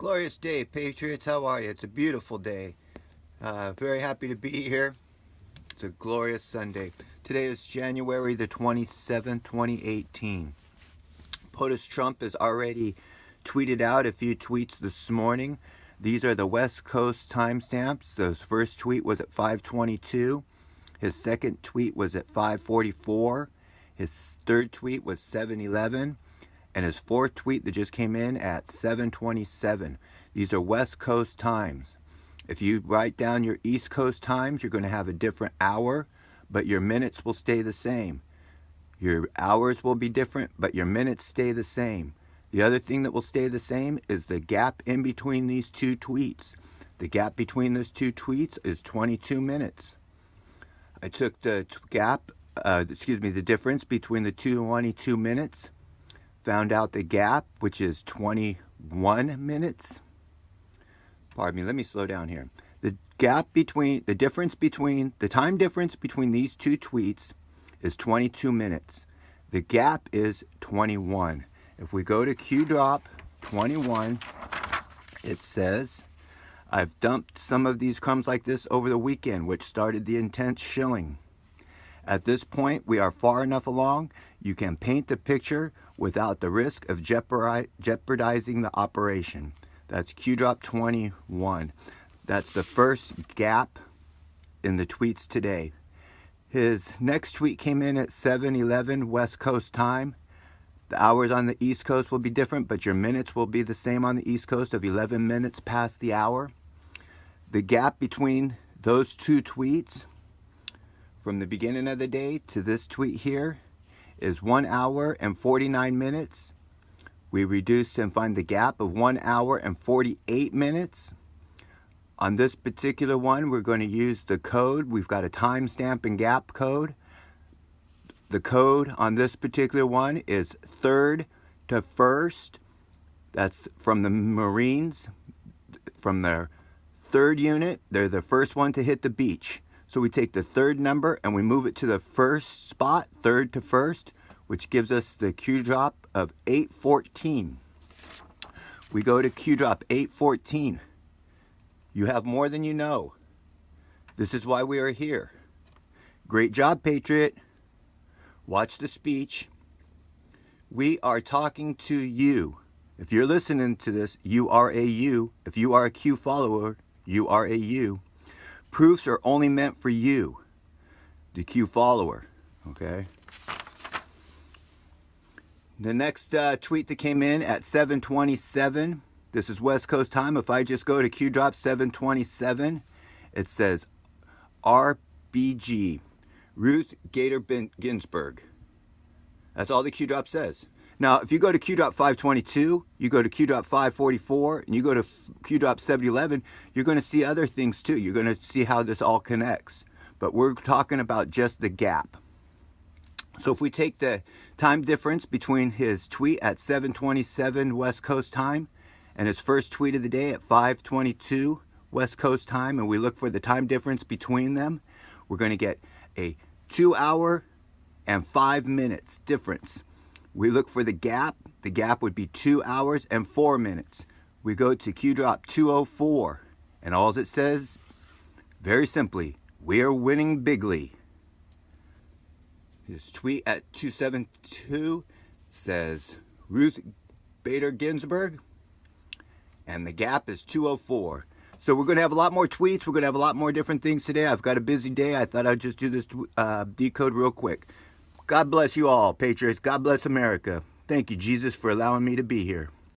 Glorious day, Patriots. How are you? It's a beautiful day. Very happy to be here. It's a glorious Sunday. Today is January the 27th, 2018. POTUS Trump has already tweeted out a few tweets this morning. These are the West Coast timestamps. The first tweet was at 5:22. His second tweet was at 5:44. His third tweet was 7:11. And his fourth tweet that just came in at 7:27. These are West Coast times. If you write down your East Coast times, you're going to have a different hour, but your minutes will stay the same. Your hours will be different, but your minutes stay the same. The other thing that will stay the same is the gap in between these two tweets. The gap between those two tweets is 22 minutes. I took the the difference between the 22 minutes, found out the gap, which is 21 minutes. Pardon me, let me slow down here. The time difference between these two tweets is 22 minutes. The gap is 21. If we go to Q-drop 21, it says, I've dumped some of these crumbs like this over the weekend, which started the intense shilling. At this point, we are far enough along, you can paint the picture without the risk of jeopardizing the operation. That's Q-drop 21. That's the first gap in the tweets today. His next tweet came in at 7:11 West Coast time. The hours on the East Coast will be different, but your minutes will be the same on the East Coast of 11 minutes past the hour. The gap between those two tweets from the beginning of the day to this tweet here is 1 hour and 49 minutes. We reduce and find the gap of 1 hour and 48 minutes. On this particular one, we're going to use the code. We've got a timestamp and gap code. The code on this particular one is third to first. That's from the Marines, from their third unit. They're the first one to hit the beach. So we take the third number and we move it to the first spot, third to first, which gives us the Q-drop of 8:14. We go to Q-drop 8:14. You have more than you know. This is why we are here. Great job, Patriot. Watch the speech. We are talking to you. If you're listening to this, you are a you. If you are a Q follower, you are a you. Proofs are only meant for you, the Q follower, okay? The next tweet that came in at 7:27, this is West Coast time. If I just go to Q-drop 7:27, it says RBG, Ruth Bader Ginsburg. That's all the Q-drop says. Now, if you go to Q-drop 5:22, you go to Q-drop 5:44, and you go to Q-drop 7:11, you're going to see other things too. You're going to see how this all connects. But we're talking about just the gap. So if we take the time difference between his tweet at 7:27 West Coast time and his first tweet of the day at 5:22 West Coast time, and we look for the time difference between them, we're going to get a 2 hour and 5 minutes difference. We look for the gap. The gap would be 2 hours and 4 minutes. We go to Q-drop 2:04, and all it says, very simply, we are winning bigly. His tweet at 2:72 says Ruth Bader Ginsburg, and the gap is 2:04. So we're going to have a lot more tweets. We're going to have a lot more different things today. I've got a busy day. I thought I'd just do this decode real quick. God bless you all, Patriots. God bless America. Thank you, Jesus, for allowing me to be here.